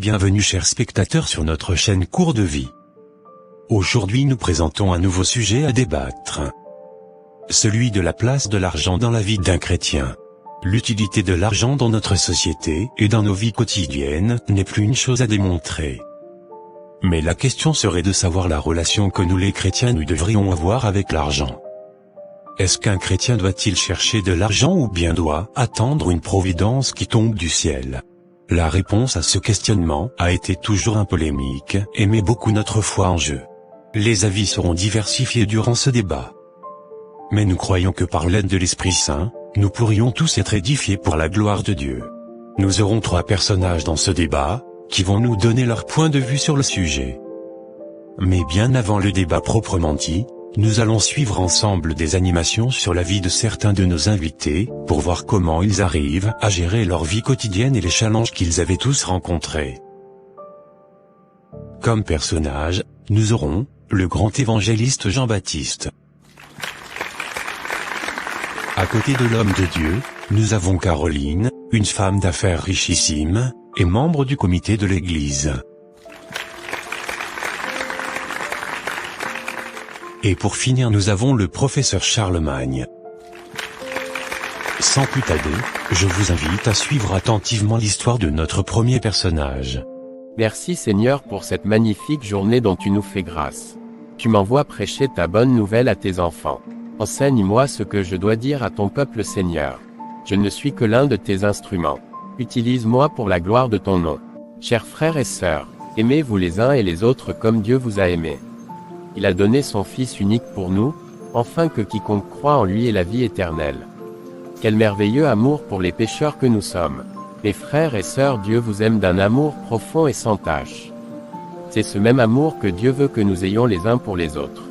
bienvenue chers spectateurs sur notre chaîne Cours de vie. Aujourd'hui nous présentons un nouveau sujet à débattre. Celui de la place de l'argent dans la vie d'un chrétien. L'utilité de l'argent dans notre société et dans nos vies quotidiennes n'est plus une chose à démontrer. Mais la question serait de savoir la relation que nous les chrétiens nous devrions avoir avec l'argent. Est-ce qu'un chrétien doit-il chercher de l'argent ou bien doit attendre une providence qui tombe du ciel? La réponse à ce questionnement a été toujours un polémique et met beaucoup notre foi en jeu. Les avis seront diversifiés durant ce débat. Mais nous croyons que par l'aide de l'Esprit Saint, nous pourrions tous être édifiés pour la gloire de Dieu. Nous aurons 3 personnages dans ce débat, qui vont nous donner leur point de vue sur le sujet. Mais bien avant le débat proprement dit, nous allons suivre ensemble des animations sur la vie de certains de nos invités, pour voir comment ils arrivent à gérer leur vie quotidienne et les challenges qu'ils avaient tous rencontrés. Comme personnage, nous aurons le grand évangéliste Jean-Baptiste. À côté de l'homme de Dieu, nous avons Caroline, une femme d'affaires richissime, et membre du comité de l'Église. Et pour finir nous avons le professeur Charlemagne. Sans plus tarder, je vous invite à suivre attentivement l'histoire de notre premier personnage. Merci Seigneur pour cette magnifique journée dont tu nous fais grâce. Tu m'envoies prêcher ta bonne nouvelle à tes enfants. Enseigne-moi ce que je dois dire à ton peuple Seigneur. Je ne suis que l'un de tes instruments. Utilise-moi pour la gloire de ton nom. Chers frères et sœurs, aimez-vous les uns et les autres comme Dieu vous a aimés. Il a donné son Fils unique pour nous, afin que quiconque croit en lui ait la vie éternelle. Quel merveilleux amour pour les pécheurs que nous sommes. Mes frères et sœurs, Dieu vous aime d'un amour profond et sans tache. C'est ce même amour que Dieu veut que nous ayons les uns pour les autres.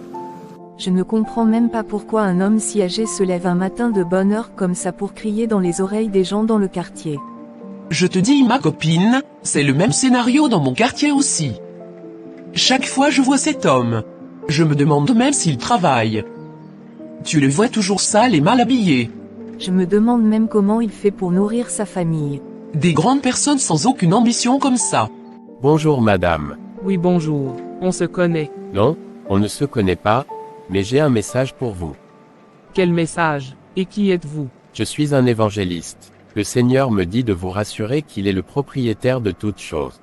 Je ne comprends même pas pourquoi un homme si âgé se lève un matin de bonne heure comme ça pour crier dans les oreilles des gens dans le quartier. Je te dis ma copine, c'est le même scénario dans mon quartier aussi. Chaque fois je vois cet homme. Je me demande même s'il travaille. Tu le vois toujours sale et mal habillé. Je me demande même comment il fait pour nourrir sa famille. Des grandes personnes sans aucune ambition comme ça. Bonjour madame. Oui bonjour, on se connaît. Non, on ne se connaît pas, mais j'ai un message pour vous. Quel message? Et qui êtes-vous? Je suis un évangéliste. Le Seigneur me dit de vous rassurer qu'il est le propriétaire de toutes choses.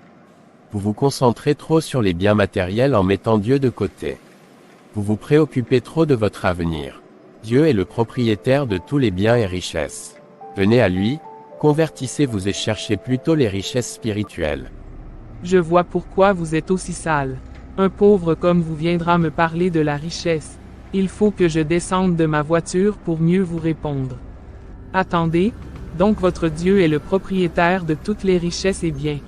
Vous vous concentrez trop sur les biens matériels en mettant Dieu de côté. Vous vous préoccupez trop de votre avenir. Dieu est le propriétaire de tous les biens et richesses. Venez à lui, convertissez-vous et cherchez plutôt les richesses spirituelles. Je vois pourquoi vous êtes aussi sale. Un pauvre comme vous viendra me parler de la richesse. Il faut que je descende de ma voiture pour mieux vous répondre. Attendez, donc votre Dieu est le propriétaire de toutes les richesses et biens.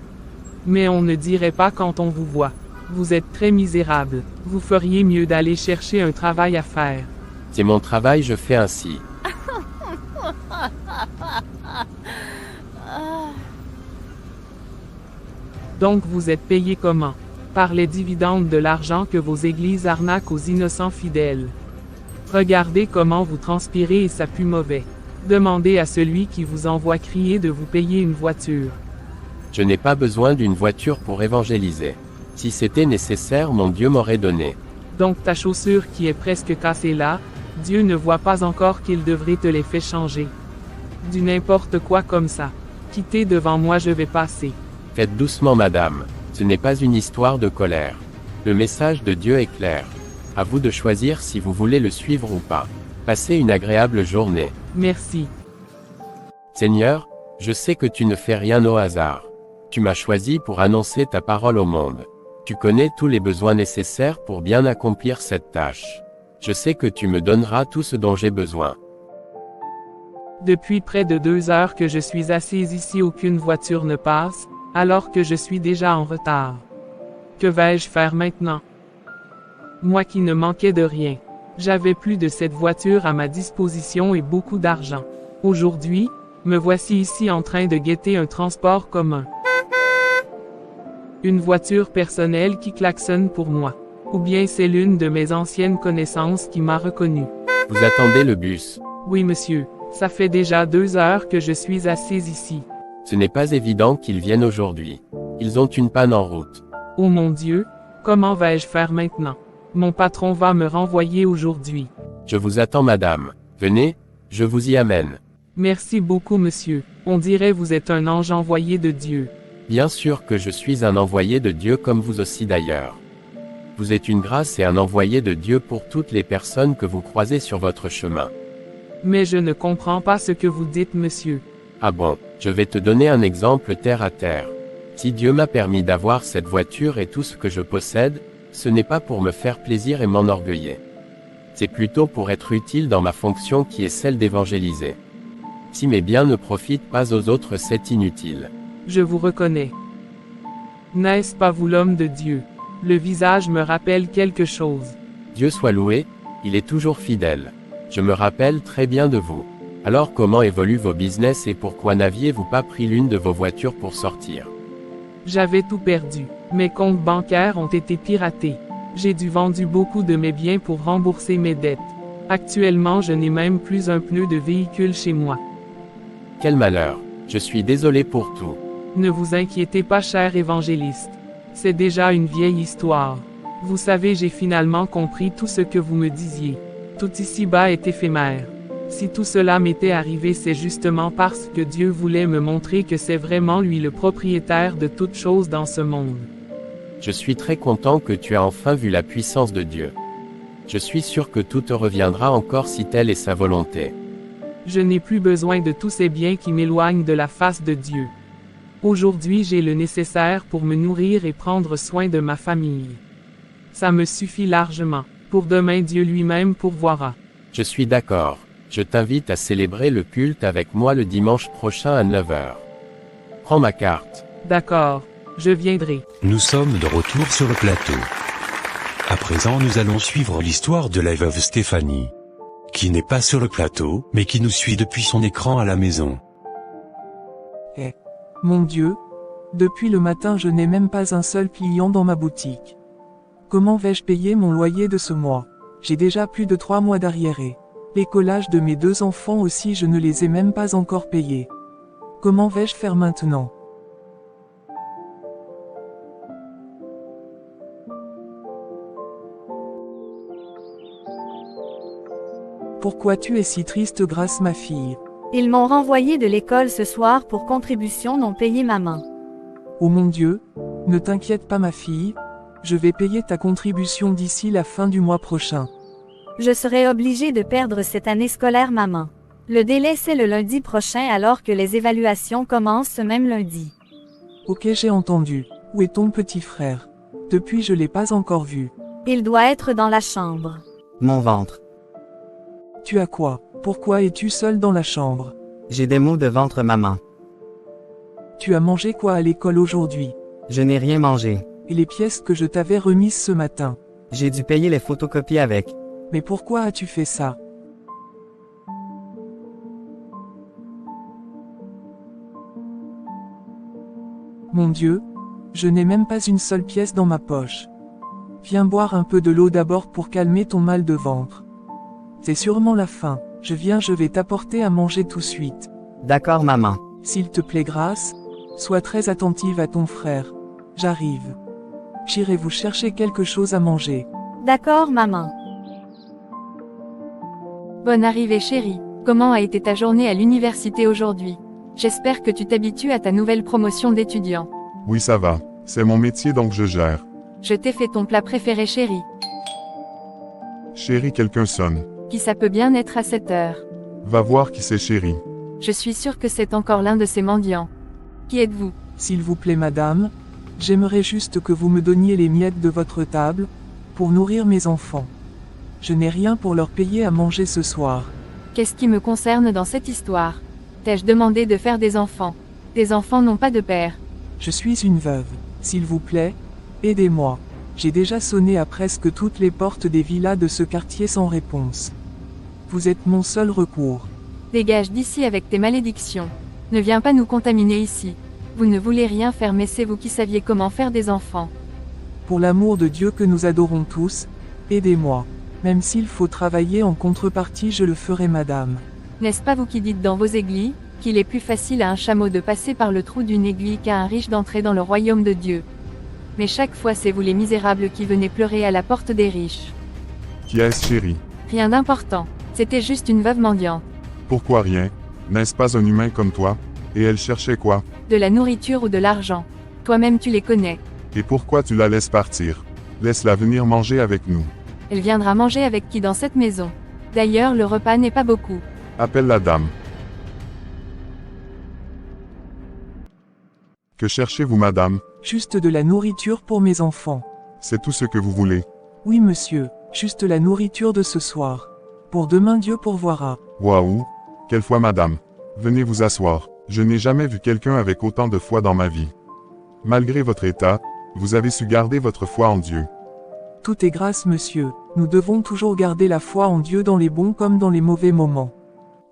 Mais on ne dirait pas quand on vous voit. Vous êtes très misérable. Vous feriez mieux d'aller chercher un travail à faire. C'est mon travail, je fais ainsi. Donc vous êtes payé comment? Par les dividendes de l'argent que vos églises arnaquent aux innocents fidèles. Regardez comment vous transpirez et ça pue mauvais. Demandez à celui qui vous envoie crier de vous payer une voiture. Je n'ai pas besoin d'une voiture pour évangéliser. Si c'était nécessaire, mon Dieu m'aurait donné. Donc ta chaussure qui est presque cassée là, Dieu ne voit pas encore qu'il devrait te les faire changer. Du n'importe quoi comme ça. Quittez devant moi, je vais passer. Faites doucement madame. Ce n'est pas une histoire de colère. Le message de Dieu est clair. À vous de choisir si vous voulez le suivre ou pas. Passez une agréable journée. Merci. Seigneur, je sais que tu ne fais rien au hasard. Tu m'as choisi pour annoncer ta parole au monde. Tu connais tous les besoins nécessaires pour bien accomplir cette tâche. Je sais que tu me donneras tout ce dont j'ai besoin. Depuis près de 2 heures que je suis assise ici, aucune voiture ne passe, alors que je suis déjà en retard. Que vais-je faire maintenant? Moi qui ne manquais de rien. J'avais plus de cette voiture à ma disposition et beaucoup d'argent. Aujourd'hui, me voici ici en train de guetter un transport commun. Une voiture personnelle qui klaxonne pour moi. Ou bien c'est l'une de mes anciennes connaissances qui m'a reconnu. Vous attendez le bus. Oui monsieur, ça fait déjà 2 heures que je suis assise ici. Ce n'est pas évident qu'il vienne aujourd'hui. Ils ont une panne en route. Oh mon Dieu, comment vais-je faire maintenant? Mon patron va me renvoyer aujourd'hui. Je vous attends madame. Venez, je vous y amène. Merci beaucoup monsieur. On dirait vous êtes un ange envoyé de Dieu. Bien sûr que je suis un envoyé de Dieu comme vous aussi d'ailleurs. Vous êtes une grâce et un envoyé de Dieu pour toutes les personnes que vous croisez sur votre chemin. Mais je ne comprends pas ce que vous dites monsieur. Ah bon, je vais te donner un exemple terre à terre. Si Dieu m'a permis d'avoir cette voiture et tout ce que je possède, ce n'est pas pour me faire plaisir et m'enorgueillir. C'est plutôt pour être utile dans ma fonction qui est celle d'évangéliser. Si mes biens ne profitent pas aux autres, c'est inutile. Je vous reconnais. N'est-ce pas vous l'homme de Dieu? Le visage me rappelle quelque chose. Dieu soit loué, il est toujours fidèle. Je me rappelle très bien de vous. Alors comment évoluent vos business et pourquoi n'aviez-vous pas pris l'une de vos voitures pour sortir? J'avais tout perdu. Mes comptes bancaires ont été piratés. J'ai dû vendre beaucoup de mes biens pour rembourser mes dettes. Actuellement, je n'ai même plus un pneu de véhicule chez moi. Quel malheur. Je suis désolé pour tout. Ne vous inquiétez pas, cher évangéliste. C'est déjà une vieille histoire. Vous savez, j'ai finalement compris tout ce que vous me disiez. Tout ici-bas est éphémère. Si tout cela m'était arrivé, c'est justement parce que Dieu voulait me montrer que c'est vraiment lui le propriétaire de toutes choses dans ce monde. Je suis très content que tu aies enfin vu la puissance de Dieu. Je suis sûr que tout te reviendra encore si telle est sa volonté. Je n'ai plus besoin de tous ces biens qui m'éloignent de la face de Dieu. Aujourd'hui, j'ai le nécessaire pour me nourrir et prendre soin de ma famille. Ça me suffit largement. Pour demain, Dieu lui-même pourvoira. Je suis d'accord. Je t'invite à célébrer le culte avec moi le dimanche prochain à 9h. Prends ma carte. D'accord, je viendrai. Nous sommes de retour sur le plateau. À présent, nous allons suivre l'histoire de la veuve Stéphanie, qui n'est pas sur le plateau, mais qui nous suit depuis son écran à la maison. Mon Dieu, depuis le matin je n'ai même pas un seul client dans ma boutique. Comment vais-je payer mon loyer de ce mois? J'ai déjà plus de 3 mois d'arriérés. Les collages de mes 2 enfants aussi, je ne les ai même pas encore payés. Comment vais-je faire maintenant? Pourquoi tu es si triste, Grâce, ma fille? Ils m'ont renvoyé de l'école ce soir pour contributions non payées, maman. Oh mon Dieu, ne t'inquiète pas ma fille, je vais payer ta contribution d'ici la fin du mois prochain. Je serai obligée de perdre cette année scolaire, maman. Le délai c'est le lundi prochain alors que les évaluations commencent ce même lundi. Ok, j'ai entendu. Où est ton petit frère? Depuis je l'ai pas encore vu. Il doit être dans la chambre. Mon ventre. Tu as quoi? Pourquoi es-tu seul dans la chambre? J'ai des maux de ventre, maman. Tu as mangé quoi à l'école aujourd'hui? Je n'ai rien mangé. Et les pièces que je t'avais remises ce matin? J'ai dû payer les photocopies avec. Mais pourquoi as-tu fait ça? Mon Dieu, je n'ai même pas une seule pièce dans ma poche. Viens boire un peu de l'eau d'abord pour calmer ton mal de ventre. C'est sûrement la faim. Je vais t'apporter à manger tout de suite. D'accord, maman. S'il te plaît, Grâce, sois très attentive à ton frère. J'arrive. J'irai vous chercher quelque chose à manger. D'accord, maman. Bonne arrivée chérie. Comment a été ta journée à l'université aujourd'hui? J'espère que tu t'habitues à ta nouvelle promotion d'étudiant. Oui, ça va. C'est mon métier donc je gère. Je t'ai fait ton plat préféré chérie. Chérie, quelqu'un sonne. Qui ça peut bien être à cette heure? Va voir qui c'est, chérie. Je suis sûre que c'est encore l'un de ces mendiants. Qui êtes-vous? S'il vous plaît madame, j'aimerais juste que vous me donniez les miettes de votre table, pour nourrir mes enfants. Je n'ai rien pour leur payer à manger ce soir. Qu'est-ce qui me concerne dans cette histoire? T'ai-je demandé de faire des enfants? Des enfants n'ont pas de père. Je suis une veuve. S'il vous plaît, aidez-moi. J'ai déjà sonné à presque toutes les portes des villas de ce quartier sans réponse. Vous êtes mon seul recours. Dégage d'ici avec tes malédictions. Ne viens pas nous contaminer ici. Vous ne voulez rien faire mais c'est vous qui saviez comment faire des enfants. Pour l'amour de Dieu que nous adorons tous, aidez-moi. Même s'il faut travailler en contrepartie, je le ferai madame. N'est-ce pas vous qui dites dans vos églises qu'il est plus facile à un chameau de passer par le trou d'une aiguille qu'à un riche d'entrer dans le royaume de Dieu. Mais chaque fois c'est vous les misérables qui venez pleurer à la porte des riches. Qui est-ce, chérie? Rien d'important. C'était juste une veuve mendiante. Pourquoi rien? N'est-ce pas un humain comme toi? Et elle cherchait quoi? De la nourriture ou de l'argent. Toi-même tu les connais. Et pourquoi tu la laisses partir? Laisse-la venir manger avec nous. Elle viendra manger avec qui dans cette maison? D'ailleurs le repas n'est pas beaucoup. Appelle la dame. Que cherchez-vous, madame? Juste de la nourriture pour mes enfants. C'est tout ce que vous voulez. Oui monsieur, juste la nourriture de ce soir. Pour demain Dieu pourvoira. Waouh! Quelle foi, madame! Venez vous asseoir. Je n'ai jamais vu quelqu'un avec autant de foi dans ma vie. Malgré votre état, vous avez su garder votre foi en Dieu. Tout est grâce monsieur, nous devons toujours garder la foi en Dieu dans les bons comme dans les mauvais moments.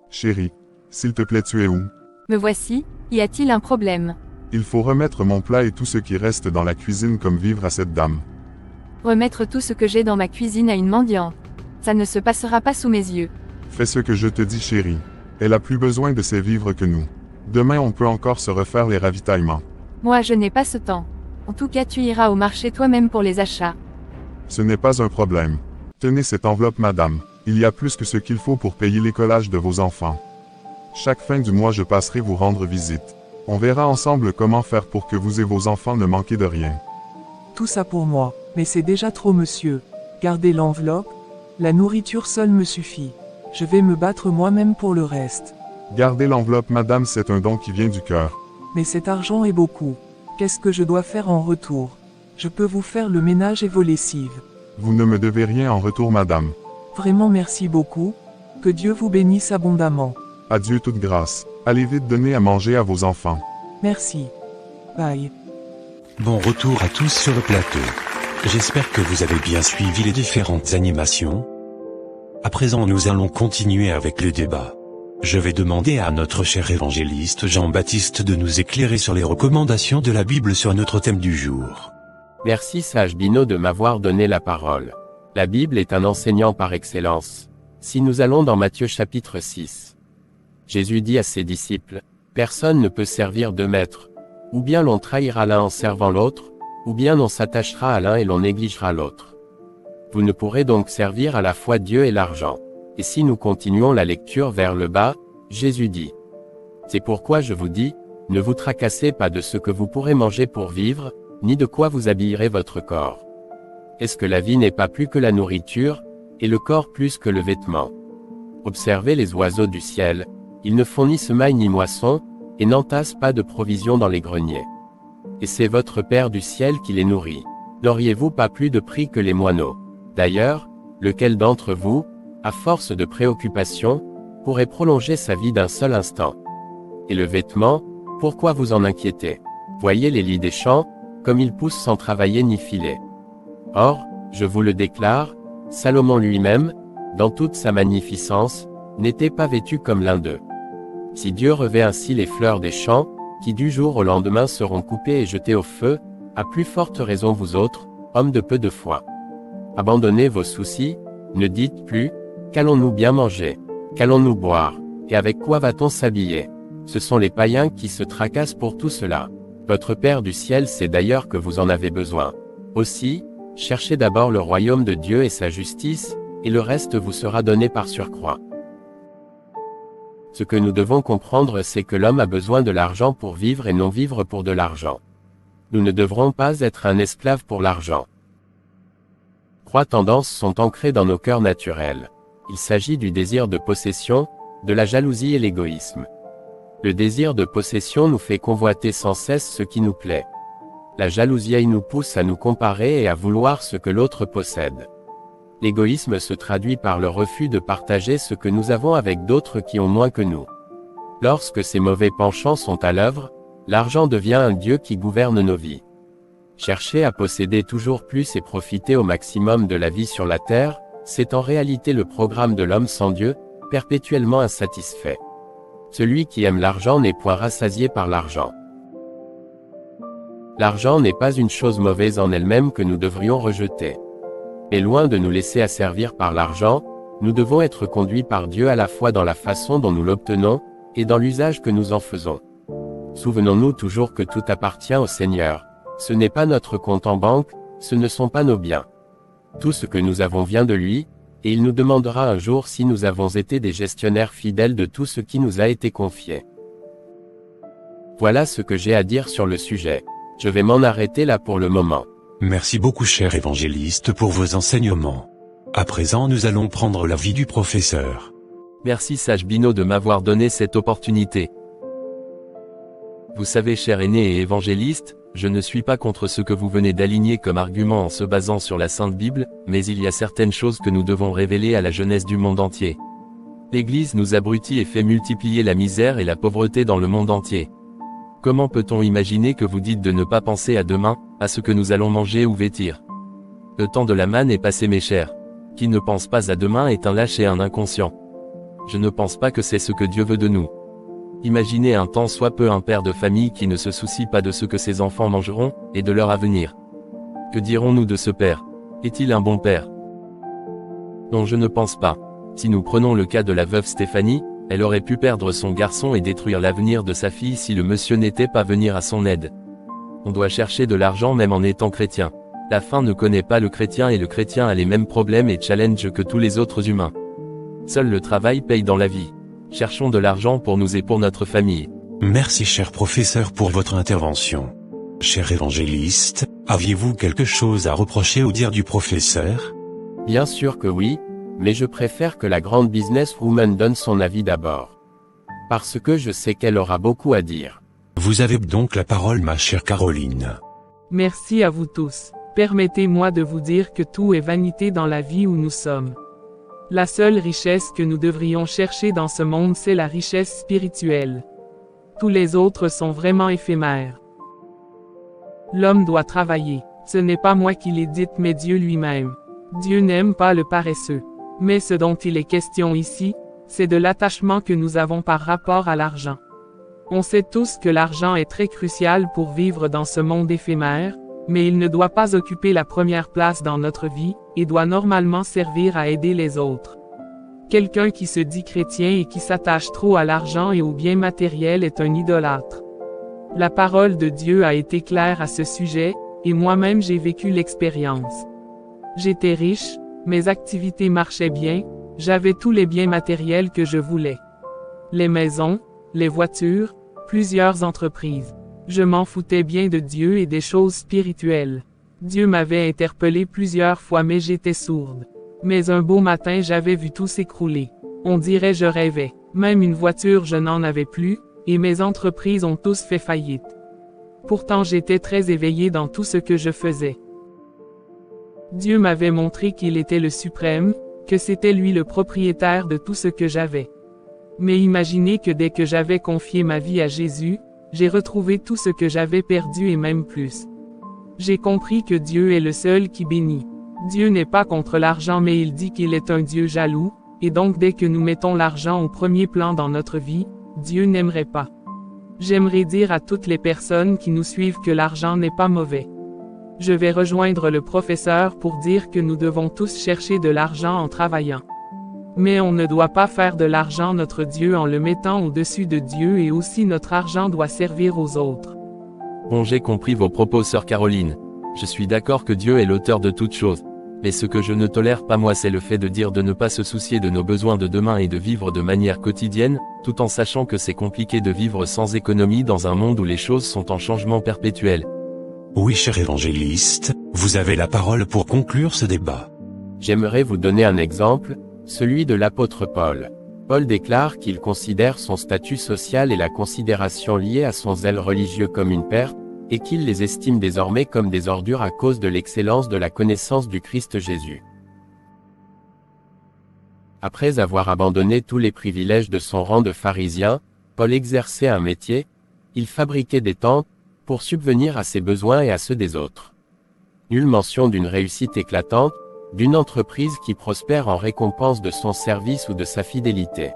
Chérie, s'il te plaît, tu es où? Me voici, y a-t-il un problème? Il faut remettre mon plat et tout ce qui reste dans la cuisine comme vivre à cette dame. Remettre tout ce que j'ai dans ma cuisine à une mendiante. Ça ne se passera pas sous mes yeux. Fais ce que je te dis, chérie. Elle a plus besoin de ses vivres que nous. Demain on peut encore se refaire les ravitaillements. Moi je n'ai pas ce temps. En tout cas tu iras au marché toi-même pour les achats. Ce n'est pas un problème. Tenez cette enveloppe, madame. Il y a plus que ce qu'il faut pour payer l'écolage de vos enfants. Chaque fin du mois je passerai vous rendre visite. On verra ensemble comment faire pour que vous et vos enfants ne manquez de rien. Tout ça pour moi, mais c'est déjà trop monsieur. Gardez l'enveloppe. La nourriture seule me suffit. Je vais me battre moi-même pour le reste. Gardez l'enveloppe, madame, c'est un don qui vient du cœur. Mais cet argent est beaucoup. Qu'est-ce que je dois faire en retour? Je peux vous faire le ménage et vos lessives. Vous ne me devez rien en retour, madame. Vraiment merci beaucoup. Que Dieu vous bénisse abondamment. Adieu toute grâce. Allez vite donner à manger à vos enfants. Merci. Bye. Bon retour à tous sur le plateau. J'espère que vous avez bien suivi les différentes animations. À présent nous allons continuer avec le débat. Je vais demander à notre cher évangéliste Jean-Baptiste de nous éclairer sur les recommandations de la Bible sur notre thème du jour. Merci sage Bino de m'avoir donné la parole. La Bible est un enseignant par excellence. Si nous allons dans Matthieu chapitre 6. Jésus dit à ses disciples, « Personne ne peut servir deux maîtres. Ou bien l'on trahira l'un en servant l'autre, ou bien l'on s'attachera à l'un et l'on négligera l'autre. Vous ne pourrez donc servir à la fois Dieu et l'argent. » Et si nous continuons la lecture vers le bas, Jésus dit, « C'est pourquoi je vous dis, ne vous tracassez pas de ce que vous pourrez manger pour vivre, ni de quoi vous habillerez votre corps. Est-ce que la vie n'est pas plus que la nourriture, et le corps plus que le vêtement? Observez les oiseaux du ciel, ils ne font ni semaille ni moisson, et n'entassent pas de provisions dans les greniers. Et c'est votre Père du ciel qui les nourrit. N'auriez-vous pas plus de prix que les moineaux? D'ailleurs, lequel d'entre vous, à force de préoccupation, pourrait prolonger sa vie d'un seul instant? Et le vêtement, pourquoi vous en inquiétez? Voyez les lys des champs, comme ils poussent sans travailler ni filer. Or, je vous le déclare, Salomon lui-même, dans toute sa magnificence, n'était pas vêtu comme l'un d'eux. Si Dieu revêt ainsi les fleurs des champs, qui du jour au lendemain seront coupées et jetées au feu, à plus forte raison vous autres, hommes de peu de foi. Abandonnez vos soucis, ne dites plus, qu'allons-nous bien manger? Qu'allons-nous boire? Et avec quoi va-t-on s'habiller? Ce sont les païens qui se tracassent pour tout cela. Votre Père du ciel sait d'ailleurs que vous en avez besoin. Aussi, cherchez d'abord le royaume de Dieu et sa justice, et le reste vous sera donné par surcroît. Ce que nous devons comprendre, c'est que l'homme a besoin de l'argent pour vivre et non vivre pour de l'argent. Nous ne devrons pas être un esclave pour l'argent. Trois tendances sont ancrées dans nos cœurs naturels. Il s'agit du désir de possession, de la jalousie et l'égoïsme. Le désir de possession nous fait convoiter sans cesse ce qui nous plaît. La jalousie nous pousse à nous comparer et à vouloir ce que l'autre possède. L'égoïsme se traduit par le refus de partager ce que nous avons avec d'autres qui ont moins que nous. Lorsque ces mauvais penchants sont à l'œuvre, l'argent devient un dieu qui gouverne nos vies. Chercher à posséder toujours plus et profiter au maximum de la vie sur la terre, c'est en réalité le programme de l'homme sans Dieu, perpétuellement insatisfait. Celui qui aime l'argent n'est point rassasié par l'argent. L'argent n'est pas une chose mauvaise en elle-même que nous devrions rejeter. Mais loin de nous laisser asservir par l'argent, nous devons être conduits par Dieu à la fois dans la façon dont nous l'obtenons, et dans l'usage que nous en faisons. Souvenons-nous toujours que tout appartient au Seigneur. Ce n'est pas notre compte en banque, ce ne sont pas nos biens. Tout ce que nous avons vient de lui, et il nous demandera un jour si nous avons été des gestionnaires fidèles de tout ce qui nous a été confié. Voilà ce que j'ai à dire sur le sujet. Je vais m'en arrêter là pour le moment. Merci beaucoup cher évangéliste pour vos enseignements. À présent nous allons prendre l'avis du professeur. Merci Sage Bino de m'avoir donné cette opportunité. Vous savez cher aîné et évangéliste, je ne suis pas contre ce que vous venez d'aligner comme argument en se basant sur la Sainte Bible, mais il y a certaines choses que nous devons révéler à la jeunesse du monde entier. L'Église nous abrutit et fait multiplier la misère et la pauvreté dans le monde entier. Comment peut-on imaginer que vous dites de ne pas penser à demain, à ce que nous allons manger ou vêtir? Le temps de la manne est passé mes chers. Qui ne pense pas à demain est un lâche et un inconscient. Je ne pense pas que c'est ce que Dieu veut de nous. Imaginez un tant soit peu un père de famille qui ne se soucie pas de ce que ses enfants mangeront, et de leur avenir. Que dirons-nous de ce père? Est-il un bon père? Non, je ne pense pas. Si nous prenons le cas de la veuve Stéphanie, elle aurait pu perdre son garçon et détruire l'avenir de sa fille si le monsieur n'était pas venu à son aide. On doit chercher de l'argent même en étant chrétien. La faim ne connaît pas le chrétien et le chrétien a les mêmes problèmes et challenges que tous les autres humains. Seul le travail paye dans la vie. Cherchons de l'argent pour nous et pour notre famille. Merci cher professeur pour votre intervention. Cher évangéliste, aviez-vous quelque chose à reprocher au dire du professeur? Bien sûr que oui, mais je préfère que la grande businesswoman donne son avis d'abord. Parce que je sais qu'elle aura beaucoup à dire. Vous avez donc la parole ma chère Caroline. Merci à vous tous. Permettez-moi de vous dire que tout est vanité dans la vie où nous sommes. La seule richesse que nous devrions chercher dans ce monde, c'est la richesse spirituelle. Tous les autres sont vraiment éphémères. L'homme doit travailler. Ce n'est pas moi qui l'ai dit, mais Dieu lui-même. Dieu n'aime pas le paresseux. Mais ce dont il est question ici, c'est de l'attachement que nous avons par rapport à l'argent. On sait tous que l'argent est très crucial pour vivre dans ce monde éphémère, mais il ne doit pas occuper la première place dans notre vie, et doit normalement servir à aider les autres. Quelqu'un qui se dit chrétien et qui s'attache trop à l'argent et aux biens matériels est un idolâtre. La parole de Dieu a été claire à ce sujet, et moi-même j'ai vécu l'expérience. J'étais riche, mes activités marchaient bien, j'avais tous les biens matériels que je voulais. Les maisons, les voitures, plusieurs entreprises. Je m'en foutais bien de Dieu et des choses spirituelles. Dieu m'avait interpellé plusieurs fois mais j'étais sourde. Mais un beau matin j'avais vu tout s'écrouler. On dirait je rêvais. Même une voiture je n'en avais plus, et mes entreprises ont tous fait faillite. Pourtant j'étais très éveillé dans tout ce que je faisais. Dieu m'avait montré qu'il était le suprême, que c'était lui le propriétaire de tout ce que j'avais. Mais imaginez que dès que j'avais confié ma vie à Jésus, j'ai retrouvé tout ce que j'avais perdu et même plus. J'ai compris que Dieu est le seul qui bénit. Dieu n'est pas contre l'argent mais il dit qu'il est un Dieu jaloux, et donc dès que nous mettons l'argent au premier plan dans notre vie, Dieu n'aimerait pas. J'aimerais dire à toutes les personnes qui nous suivent que l'argent n'est pas mauvais. Je vais rejoindre le professeur pour dire que nous devons tous chercher de l'argent en travaillant. Mais on ne doit pas faire de l'argent notre Dieu en le mettant au-dessus de Dieu et aussi notre argent doit servir aux autres. Bon, j'ai compris vos propos sœur Caroline. Je suis d'accord que Dieu est l'auteur de toutes choses. Mais ce que je ne tolère pas moi c'est le fait de dire de ne pas se soucier de nos besoins de demain et de vivre de manière quotidienne, tout en sachant que c'est compliqué de vivre sans économie dans un monde où les choses sont en changement perpétuel. Oui cher évangéliste, vous avez la parole pour conclure ce débat. J'aimerais vous donner un exemple, celui de l'apôtre Paul. Paul déclare qu'il considère son statut social et la considération liée à son zèle religieux comme une perte, et qu'il les estime désormais comme des ordures à cause de l'excellence de la connaissance du Christ Jésus. Après avoir abandonné tous les privilèges de son rang de pharisien, Paul exerçait un métier, il fabriquait des tentes, pour subvenir à ses besoins et à ceux des autres. Nulle mention d'une réussite éclatante, d'une entreprise qui prospère en récompense de son service ou de sa fidélité.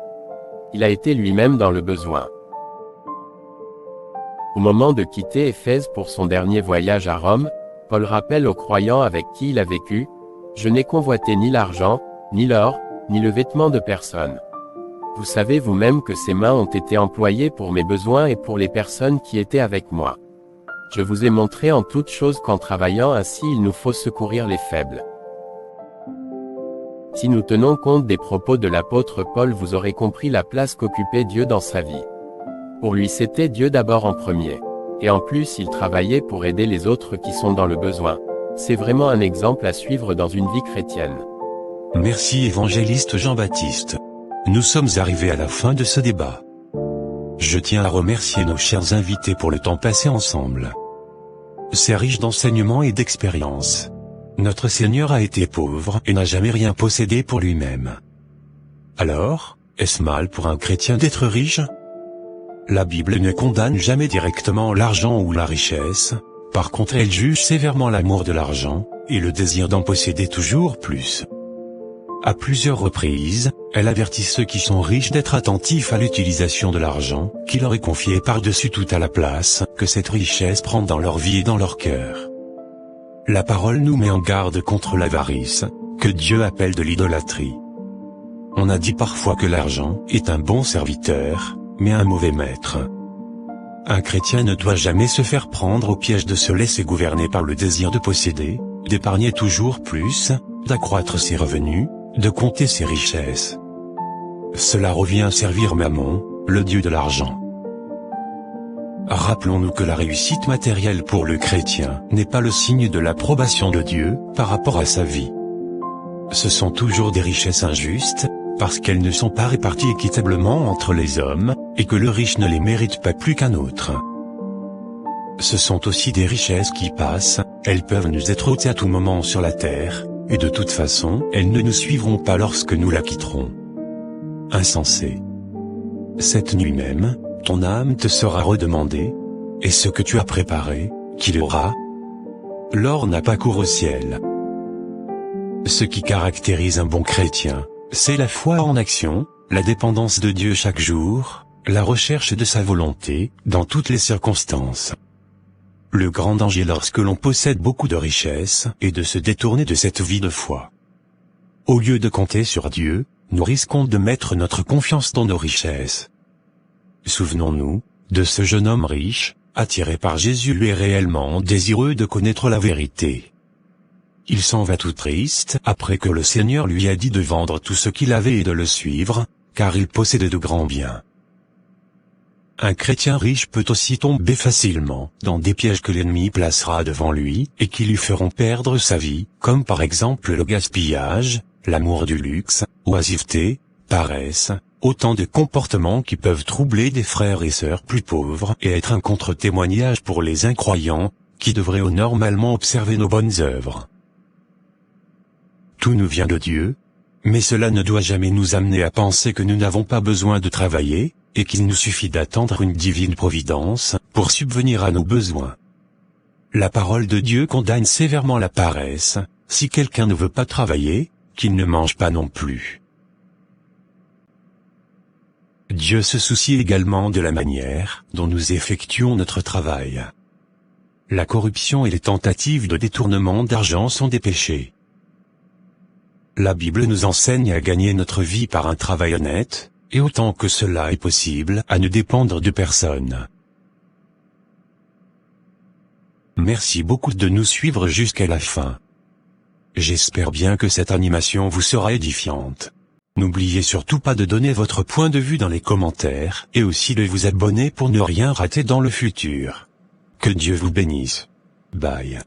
Il a été lui-même dans le besoin. Au moment de quitter Éphèse pour son dernier voyage à Rome, Paul rappelle aux croyants avec qui il a vécu, « Je n'ai convoité ni l'argent, ni l'or, ni le vêtement de personne. Vous savez vous-même que ces mains ont été employées pour mes besoins et pour les personnes qui étaient avec moi. Je vous ai montré en toutes choses qu'en travaillant ainsi il nous faut secourir les faibles. Si nous tenons compte des propos de l'apôtre Paul, vous aurez compris la place qu'occupait Dieu dans sa vie. Pour lui c'était Dieu d'abord en premier. Et en plus il travaillait pour aider les autres qui sont dans le besoin. C'est vraiment un exemple à suivre dans une vie chrétienne. Merci évangéliste Jean-Baptiste. Nous sommes arrivés à la fin de ce débat. Je tiens à remercier nos chers invités pour le temps passé ensemble. C'est riche d'enseignements et d'expériences. Notre Seigneur a été pauvre et n'a jamais rien possédé pour lui-même. Alors, est-ce mal pour un chrétien d'être riche? La Bible ne condamne jamais directement l'argent ou la richesse, par contre elle juge sévèrement l'amour de l'argent, et le désir d'en posséder toujours plus. À plusieurs reprises, elle avertit ceux qui sont riches d'être attentifs à l'utilisation de l'argent, qui leur est confié par-dessus tout à la place que cette richesse prend dans leur vie et dans leur cœur. La parole nous met en garde contre l'avarice, que Dieu appelle de l'idolâtrie. On a dit parfois que l'argent est un bon serviteur, mais un mauvais maître. Un chrétien ne doit jamais se faire prendre au piège de se laisser gouverner par le désir de posséder, d'épargner toujours plus, d'accroître ses revenus, de compter ses richesses. Cela revient à servir Mammon, le dieu de l'argent. Rappelons-nous que la réussite matérielle pour le chrétien n'est pas le signe de l'approbation de Dieu par rapport à sa vie. Ce sont toujours des richesses injustes, parce qu'elles ne sont pas réparties équitablement entre les hommes, et que le riche ne les mérite pas plus qu'un autre. Ce sont aussi des richesses qui passent, elles peuvent nous être ôtées à tout moment sur la terre, et de toute façon, elles ne nous suivront pas lorsque nous la quitterons. Insensé. Cette nuit même, ton âme te sera redemandée, et ce que tu as préparé, qui l'aura? L'or n'a pas cours au ciel. Ce qui caractérise un bon chrétien, c'est la foi en action, la dépendance de Dieu chaque jour, la recherche de sa volonté, dans toutes les circonstances. Le grand danger lorsque l'on possède beaucoup de richesses est de se détourner de cette vie de foi. Au lieu de compter sur Dieu, nous risquons de mettre notre confiance dans nos richesses. Souvenons-nous de ce jeune homme riche, attiré par Jésus, lui est réellement désireux de connaître la vérité. Il s'en va tout triste après que le Seigneur lui a dit de vendre tout ce qu'il avait et de le suivre, car il possédait de grands biens. Un chrétien riche peut aussi tomber facilement dans des pièges que l'ennemi placera devant lui et qui lui feront perdre sa vie, comme par exemple le gaspillage, l'amour du luxe, oisiveté, paresse, autant de comportements qui peuvent troubler des frères et sœurs plus pauvres et être un contre-témoignage pour les incroyants, qui devraient normalement observer nos bonnes œuvres. Tout nous vient de Dieu, mais cela ne doit jamais nous amener à penser que nous n'avons pas besoin de travailler, et qu'il nous suffit d'attendre une divine providence pour subvenir à nos besoins. La parole de Dieu condamne sévèrement la paresse. Si quelqu'un ne veut pas travailler, qu'il ne mange pas non plus. Dieu se soucie également de la manière dont nous effectuons notre travail. La corruption et les tentatives de détournement d'argent sont des péchés. La Bible nous enseigne à gagner notre vie par un travail honnête, et autant que cela est possible, à ne dépendre de personne. Merci beaucoup de nous suivre jusqu'à la fin. J'espère bien que cette animation vous sera édifiante. N'oubliez surtout pas de donner votre point de vue dans les commentaires, et aussi de vous abonner pour ne rien rater dans le futur. Que Dieu vous bénisse. Bye.